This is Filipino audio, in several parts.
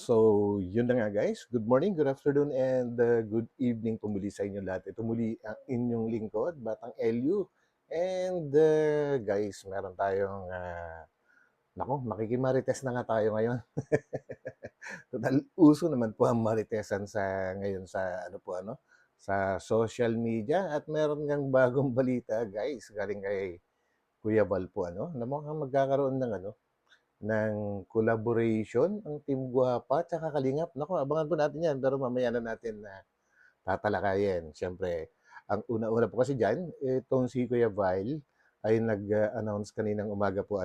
So, yun na nga guys. Good morning, good afternoon, and good evening po muli sa inyo lahat. Ito muli ang inyong lingkod, Batang Elyu. And guys, meron tayong, makikimarites na nga tayo ngayon. Total, uso naman po ang maritesan sa ngayon sa sa social media. At meron ngang bagong balita guys, galing kay Kuya Val po na mukhang magkakaroon ng collaboration ang Team Guwapa at saka Kalingap. Naku, abangan po natin 'yan, pero mamaya na natin na tatalakayin. Siyempre, ang una-una po kasi diyan, itong si Kuya Vile ay nag-announce kaninang umaga po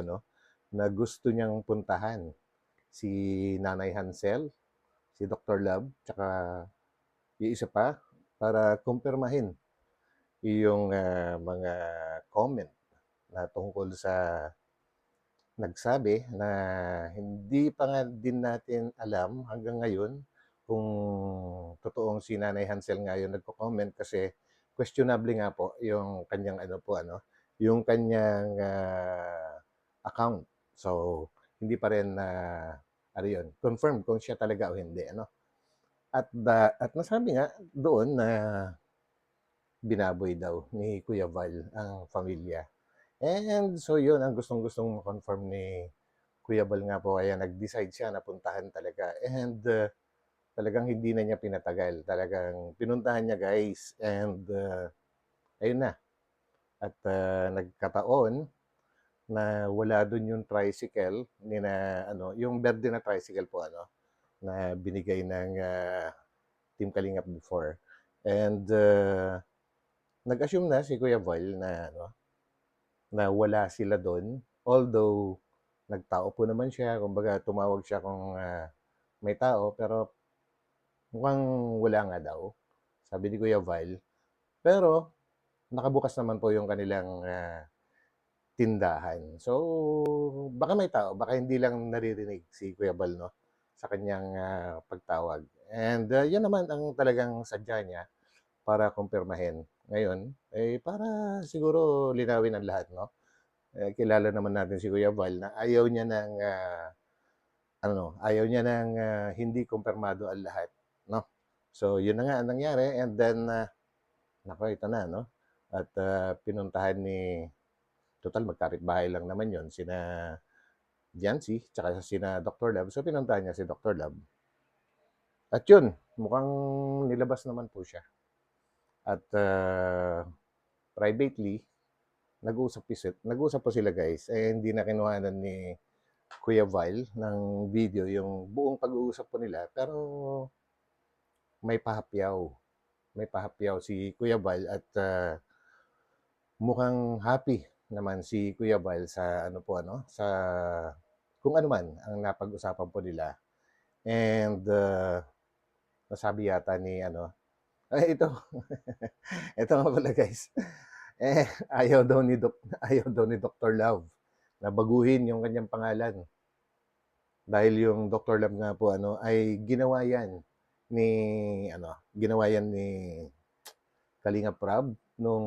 na gusto niyang puntahan si Nanay Hansel, si Dr. Love, tsaka yung isa pa para kumpirmahin yung mga comment na tungkol sa nagsabi na hindi pa nga din natin alam hanggang ngayon kung totoong si Nanay Hansel nga yung nagko-comment kasi questionable nga po yung kanyang yung kanyang account. So, hindi pa rin confirm kung siya talaga o hindi At nasabi nga doon na binaboy daw ni Kuya Val ang pamilya. And so yun ang gustong-gustong ma-confirm ni Kuya Bal nga po kaya nag-decide siya na puntahan talaga. And talagang hindi na niya pinatagal. Talagang pinuntahan niya guys. And ayun na. At nagkataon na wala dun yung tricycle ni na yung verde na tricycle po na binigay ng Team Kalingap before. And nag-assume na si Kuya Val na wala sila doon. Although nagtao po naman siya, kumbaga tumawag siya kung may tao, pero mukhang wala nga daw, sabi ni Kuya Val. Pero nakabukas naman po yung kanilang tindahan. So, baka may tao, baka hindi lang naririnig si Kuya Val sa kanyang pagtawag. And yan naman ang talagang sadya niya para kumpirmahin. Ngayon, para siguro linawin ang lahat, kilala naman natin si Kuya Val na ayaw niya ng hindi kumpirmado ang lahat, no? So, yun na nga ang nangyari and then ito na, no? At pinuntahan ni total magkapit-bahay lang naman yon sina Jancy tsaka sina Dr. Love. So, pinuntahan niya si Dr. Love. At yun, mukhang nilabas naman po siya. At privately, nag-usap po sila guys. Hindi na kinuhanan ni Kuya Vile ng video yung buong pag-uusap po nila. Pero may pahapyaw. May pahapyaw si Kuya Vile at mukhang happy naman si Kuya Vile sa sa kung ano man ang napag-usapan po nila. And nasabi yata ni ay ito. Ito nga pala guys. Ayaw daw ni Dr. Love na baguhin yung kanyang pangalan. Dahil yung Dr. Love nga po ay ni ginawa yan ni Kalinga Prab nung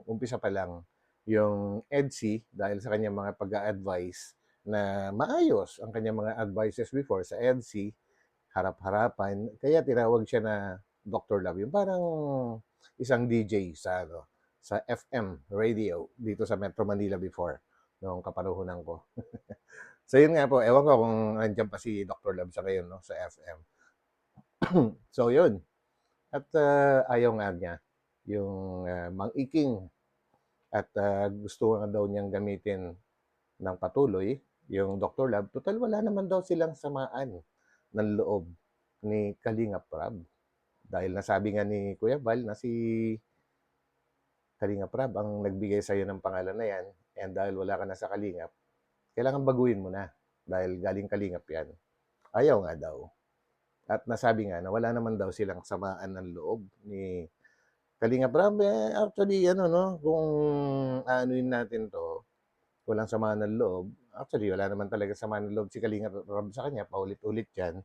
umpisa pa lang yung EDSI dahil sa kanyang mga pag-a-advise na maayos ang kanyang mga advices before sa EDSI, harap-harapan. Kaya tinawag siya na Dr. Love. Yung parang isang DJ sa FM radio dito sa Metro Manila before noong kapanuhunan ko. So yun nga po, ewan ko kung nandiyan pa si Dr. Love sa ngayon sa FM. So yun. At ayaw nga niya yung mang-iking at gusto nga daw niyang gamitin ng patuloy yung Dr. Love. Total wala naman daw silang samaan ng loob ni Kalinga Prab. Dahil nasabi nga ni Kuya Val na si Kalinga Prab ang nagbigay sa iyo ng pangalan na yan and dahil wala ka na sa Kalingap, kailangan baguhin mo na dahil galing Kalingap yan. Ayaw nga daw. At nasabi nga na wala naman daw silang samaan ng loob ni Kalinga Prab. Actually, kung aanuin natin to, walang samaan ng loob. Actually, wala naman talaga samaan ng loob si Kalinga Prab sa kanya. Paulit-ulit yan.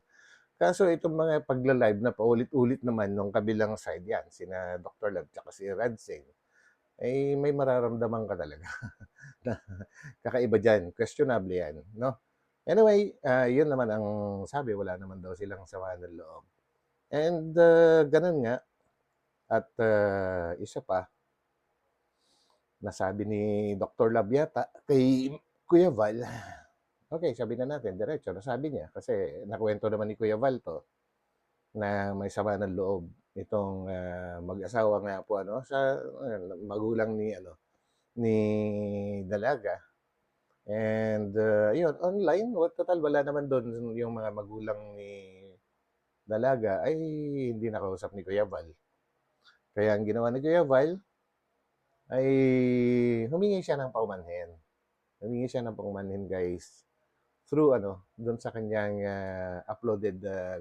Kaso itong mga pagla-live na paulit-ulit naman nung kabilang side yan, sina Dr. Love tsaka si Radsing, ay may mararamdaman ka talaga na kakaiba dyan. Questionable yan, no? Anyway, 'yun naman ang sabi, wala naman daw silang sama ng loob. And, gano'n nga at, isa pa, nasabi ni Dr. Love yata kay Kuya Val, okey sabi na natin diretso nasabi niya kasi nakuwento naman ni Kuya Val 'to, na may sama ng loob itong, mag-asawa nga po ano, sa magulang ni ano, ni dalaga. And, 'yun online, total wala naman do'n yung mga magulang ni dalaga ay hindi nakausap ni Kuya Val. Kaya ang ginawa ni Kuya Val ay humingi siya ng paumanhin. Humingi siya ng paumanhin, guys, through ano, do'n sa kanyang, uploaded,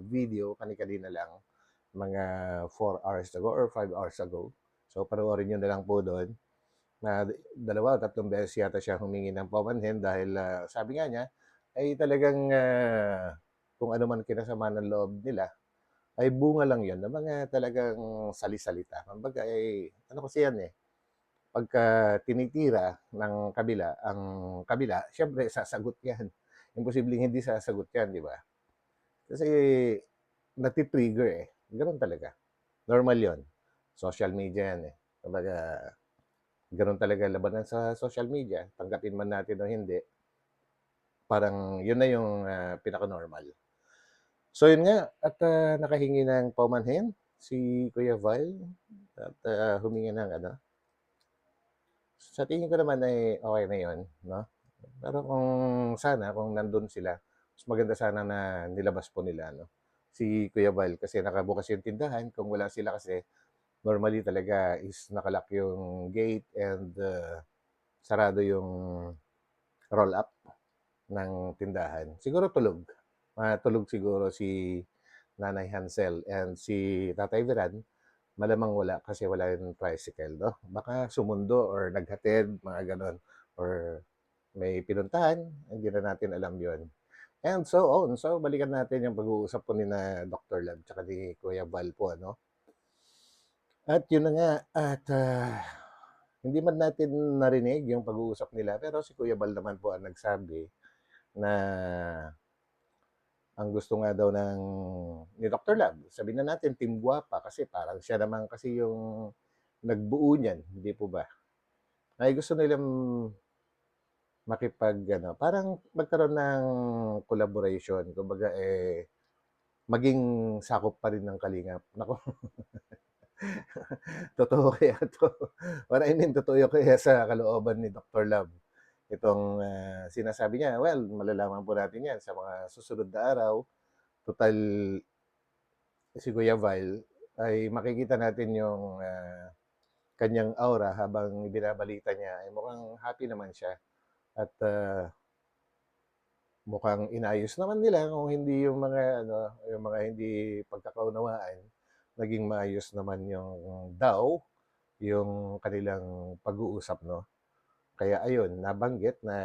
video kani-kanina lang, mga 4 hours ago or 5 hours ago. So, panoorin niyo na lang po do'n na 2 o 3 beses yata siya humingi ng paumanhin dahil, sabi nga niya ay talagang, kung ano man kinasama ng loob nila ay bunga lang 'yon ng mga talagang sali-salita. Kumbaga, ano kasi 'yan, pagka tinitira ng kabila ang kabila, siyempre sasagot 'yan. Imposibleng hindi sasagot 'yan, 'di ba? Kasi nati-trigger, gano'n talaga. Normal 'yon. Social media 'yan, Kumbaga, gano'n talaga labanan sa social media, tanggapin man natin o hindi, parang 'yun na yung, pinaka-normal. So 'yun nga at, nakahingi ng paumanhin si Kuya Val at, humingi ng ano, sa tingin ko naman ay okey na 'yun, 'no? Pero kung sana kung nandun sila, mas maganda sana na nilabas po nila, si Kuya Val kasi nakabukas yung tindahan. Kung wala sila kasi, normally talaga is naka-lock yung gate and, sarado yung roll-up ng tindahan. Siguro tulog, tulog siguro si Nanay Hansel and si Tatay Veran, malamang wala kasi wala yung tricycle, 'no? Baka sumundo or naghatid, mga gano'n or may pinuntahan, hindi na natin alam yon. And so on. So, balikan natin yung pag-uusap po nina Dr. Love tsaka ni Kuya Val po, ano? At yun na nga, at hindi man natin narinig yung pag-uusap nila, pero si Kuya Val naman po ang nagsabi na ang gusto nga daw ni Dr. Love, sabihin na natin Team Guwapa kasi parang siya naman kasi yung nagbuo niyan, hindi po ba? Ay gusto nilang makipag-ano, parang magkaroon ng collaboration. Kumbaga, maging sakop pa rin ng Kalingap. Naku, totoo kaya 'to? Or I mean, totoo kaya sa kalooban ni Dr. Love itong, sinasabi niya? Well, malalaman po natin 'yan sa mga susunod na araw. Tutal si Kuya Val ay makikita natin yung, kanyang aura habang ibinabalita niya ay mukhang happy naman siya at, mukhang inayos naman nila kung hindi yung mga ano, yung mga hindi pagkakaunawaan, naging maayos naman yung daw, yung kanilang pag-uusap, 'no? Kaya ayun, nabanggit na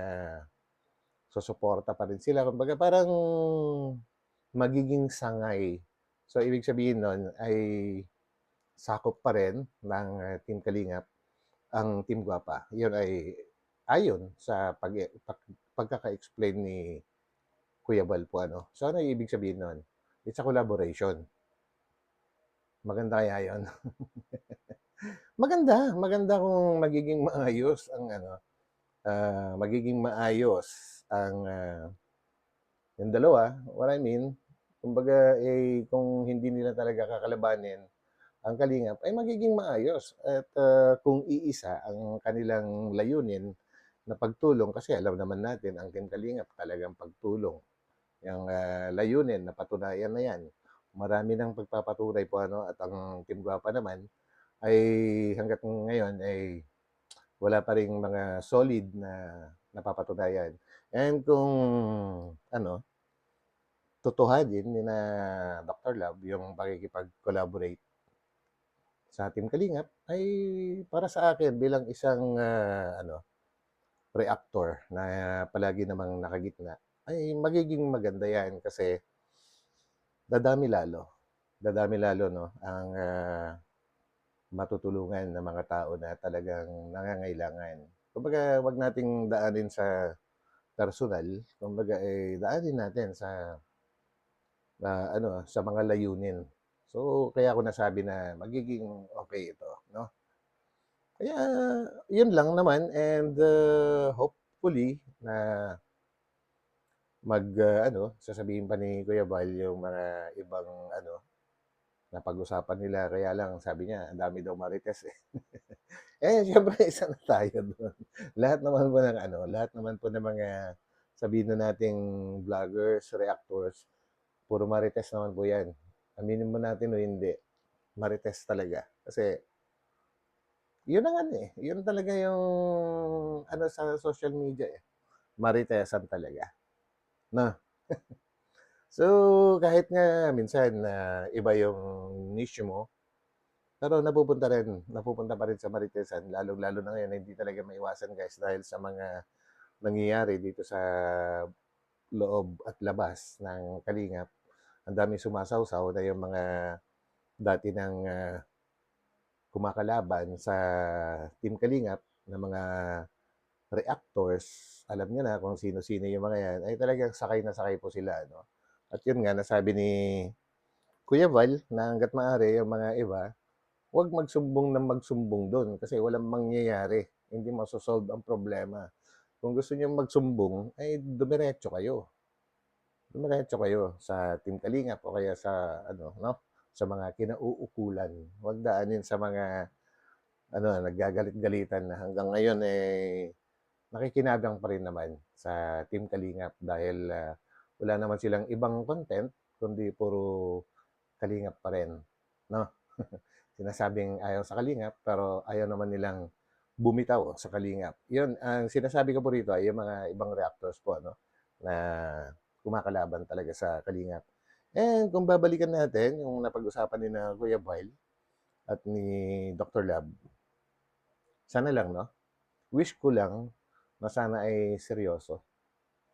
susuporta pa rin sila. Kumbaga parang magiging sangay. So, ibig sabihin nun ay sakop pa rin ng, Team Kalingap ang Team Guwapa. Yun ay ayon sa pagkaka-explain ni Kuya Bal po, ano. So, ano yung ibig sabihin nun? It's a collaboration. Maganda kaya yun? Maganda, maganda kung magiging maayos ang ano, magiging maayos ang, yung dalawa. What I mean, kumbaga, kung hindi nila talaga kakalabanin ang Kalingap ay magiging maayos at, kung iisa ang kanilang layunin na pagtulong kasi alam naman natin ang Team Kalingap talagang pagtulong. Yung, layunin napatunayan na 'yan. Marami ng pagpapatunay po, ano, at ang Team Guwapa naman ay hangga't ngayon ay wala pa ring mga solid na napapatunayan. And kung ano, tutuhanin nina Dr. Love yung pakikipag-collaborate sa Team Kalingap ay para sa akin bilang isang, ano, reactor na palagi namang nakagitna, ay magiging maganda 'yan kasi dadami lalo, dadami lalo, 'no, ang, matutulungan ng mga tao na talagang nangangailangan. Kumbaga, 'wag nating daanin sa personal, kumbaga, daanin natin sa, sa mga layunin. So, kaya ko nasabi na magiging okay ito, 'no? Kaya yun lang naman and, hopefully na sasabihin pa ni Kuya Val yung mga ibang napag-usapan nila. Kaya lang sabi niya ang dami daw marites, eh. Siyempre isa na tayo dun. Lahat naman po ng mga sabihin na nating vloggers, reactors, puro marites naman po 'yan. Aminin man natin o hindi, marites talaga. Kasi yun ang yun talaga yung sa social media, eh, maritesan talaga, 'no? So, kahit nga minsan na iba yung niche mo, pero napupunta pa rin sa maritesan lalong-lalo na ngayon na hindi talaga maiwasan guys dahil sa mga nangyayari dito sa loob at labas ng kalingap. Ang daming sumasawsaw na yung mga dati ng kumakalaban sa Team Kalingap na mga reactors, alam niyo na kung sino-sino yung mga yan, ay talagang sakay na sakay po sila, no? At yun nga, nasabi ni Kuya Val na hanggat maaari yung mga iba, huwag magsumbong ng magsumbong doon kasi walang mangyayari. Hindi masosolve ang problema. Kung gusto niyo magsumbong, ay dumiretso kayo sa Team Kalingap o kaya sa no, sa mga kinauukulan. Huwag daanin sa mga naggagalit-galitan na hanggang ngayon nakikinabang pa rin naman sa Team Kalingap dahil wala naman silang ibang content kundi puro Kalingap pa rin, no? Sinasabing ayaw sa Kalingap pero ayaw naman nilang bumitaw sa Kalingap. 'Yun ang sinasabi ko po rito ay yung mga ibang reactors po na kumakalaban talaga sa Kalingap. And kung babalikan natin yung napag-usapan ni na Kuya Bile at ni Dr. Lab, sana lang, 'no? Wish ko lang na sana ay seryoso.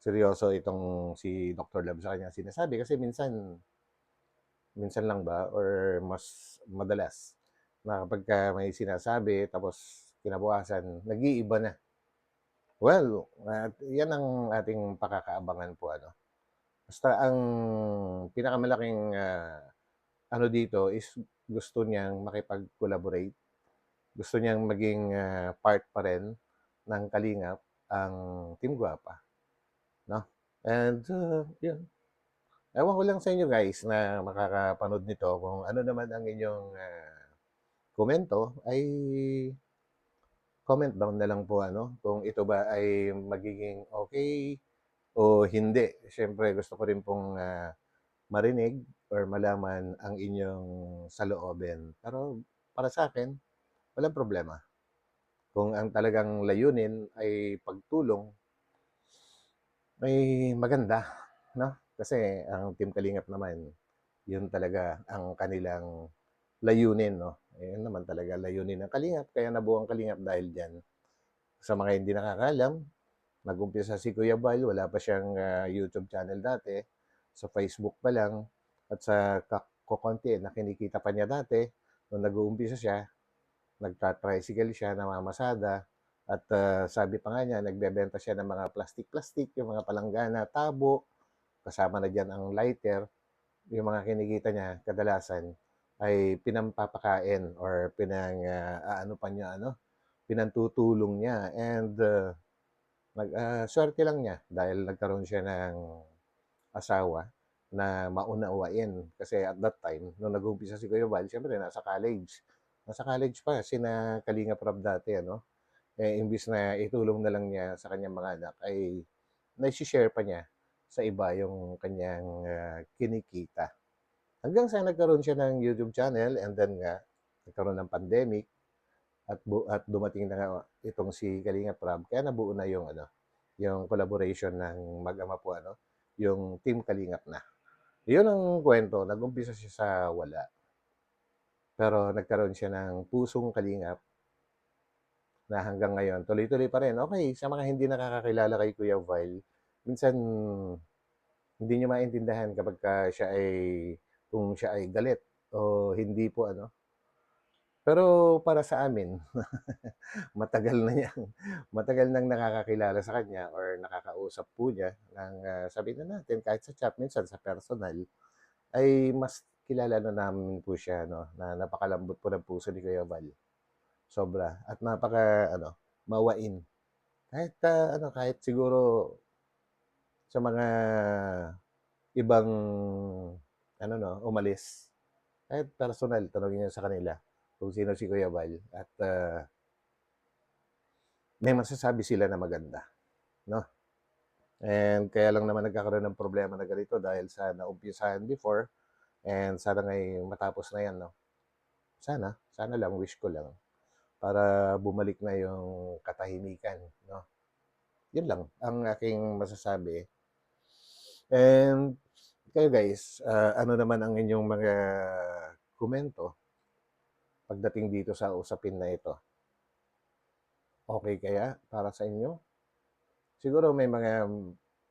Seryoso itong si Dr. Lab sa kanyang sinasabi kasi minsan minsan lang ba or mas madalas na kapagka may sinasabi tapos kinabukasan nag-iiba na. Well, yan ang ating pakakaabangan po, basta ang pinakamalaking, dito is gusto niyang makipag-collaborate, gusto niyang maging, part pa rin ng kalingap ang Team Guapa, 'no? And, yun. Ewan ko lang sa inyo guys na makakapanood nito kung ano naman ang inyong, komento ay comment down na lang po kung ito ba ay magiging okay o hindi. Siyempre gusto ko rin pong, marinig or malaman ang inyong saloobin. Pero para sa akin walang problema. Kung ang talagang layunin ay pagtulong, ay maganda, 'no? Kasi ang Team Kalingap naman, yun talaga ang kanilang layunin, 'no? Yun naman talaga layunin ng Kalingap, kaya nabuo ang Kalingap dahil diyan. Sa mga hindi nakakaalam, nag-umpisa si Kuya Bal, wala pa siyang, YouTube channel dati, sa Facebook pa lang at sa kokonti na kinikita pa niya dati nung nag-uumpisa siya, nagta-tricycle siya, namamasada at, sabi pa nga niya nagbebenta siya ng mga plastik-plastik, yung mga palanggana, tabo, kasama na diyan ang lighter. Yung mga kinikita niya kadalasan ay pinampapakain or pa niya pinantutulong niya and, suwerte lang niya dahil nagkaroon siya ng asawa na maunawain. Kasi at that time, nung nag-uumpisa si Kuya Val, siyempre nasa college. Nasa college pa sina Kalinga Prab dati, imbis na itulong na lang niya sa kanyang mga anak, ay naisi-share pa niya sa iba yung kanyang kinikita. Hanggang sa nagkaroon siya ng YouTube channel and then nga, nagkaroon ng pandemic at dumating na nga itong si Kalinga Prab, kaya nabuo na yung collaboration ng mag-ama po, yung Team Kalingap na. Yun ang kwento, nag-umpisa siya sa wala. Pero nagkaroon siya ng pusong kalingap na hanggang ngayon, tuloy-tuloy pa rin. Okay, sa mga hindi nakakakilala kay Kuya Vile, minsan hindi niyo maintindihan kapag kung siya ay galit o hindi po. Pero para sa amin, matagal na niyang matagal nang nakakakilala sa kanya or nakakausap po niya ng, sabihin na natin kahit sa chat, minsan sa personal, ay mas kilala na namin po siya 'no, na napakalambot po ng puso ni Kuya Val, sobra at napaka-ano, mawain. Kahit, kahit siguro sa mga ibang ano 'no, umalis, kahit personal tanungin niyo sa kanila kung sino si Kuya Val at, may masasabi sila na maganda 'no. And kaya lang naman nagkakaroon ng problema na ganito dahil sa naumpisahan before and sana nga'y matapos na 'yan 'no. Sana lang, wish ko lang para bumalik na yung katahimikan 'no. 'Yun lang ang aking masasabi. And kayo guys, ano naman ang inyong mga komento pagdating dito sa usapin na ito? Okey kaya para sa inyo? Siguro may mga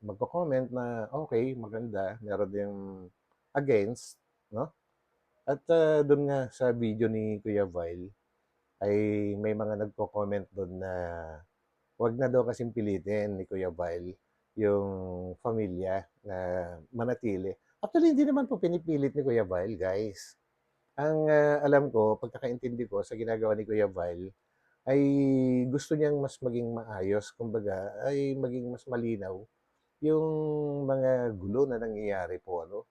magko-comment na okey, maganda, meron ding against 'no? At, dun nga sa video ni Kuya Vile ay may mga nagko-comment dun na wag na daw kasing pilitin ni Kuya Vile yung pamilya na manatili. Actually, hindi naman po pinipilit ni Kuya Vile, guys. Ang, alam ko, pagkakaintindi ko sa ginagawa ni Kuya Vile ay gusto niyang mas maging maayos, kumbaga ay maging mas malinaw yung mga gulo na nangyayari po ano.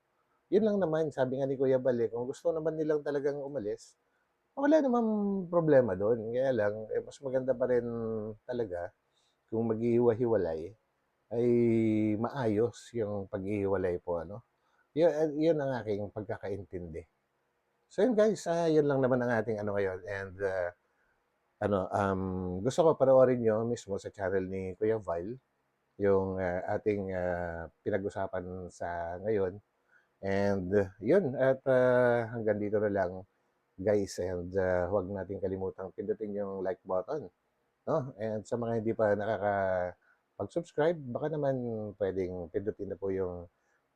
Yun lang naman, sabi nga ni Kuya Vile, kung gusto naman nilang talagang umalis, wala namang problema dun. Kaya lang, eh, mas maganda pa rin talaga kung maghihiwa-hiwalay ay maayos yung paghihiwalay po ano. Yun ang aking pagkakaintindi. So yun guys, yun lang naman ang ating ano ngayon and, gusto ko panoorin niyo mismo sa channel ni Kuya Vile yung, ating, pinag-usapan sa ngayon and yun at, hanggang dito na lang guys and, huwag nating kalimutang pindutin yung like button 'no, and sa mga hindi pa nakakapag-subscribe baka naman puwedeng pindutin na po yung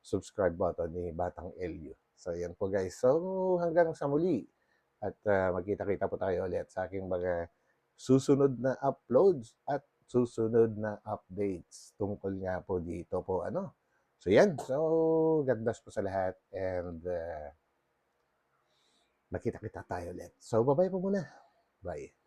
subscribe button ni Batang Elio. So 'yan po guys. So hanggang sa muli at, magkita-kita po tayo ulit sa aking mga susunod na uploads at susunod na updates tungkol nga po dito po ano. So 'yan. So God bless po sa lahat and, magkita-kita tayo ulit. So, ba-bye po muna. Bye.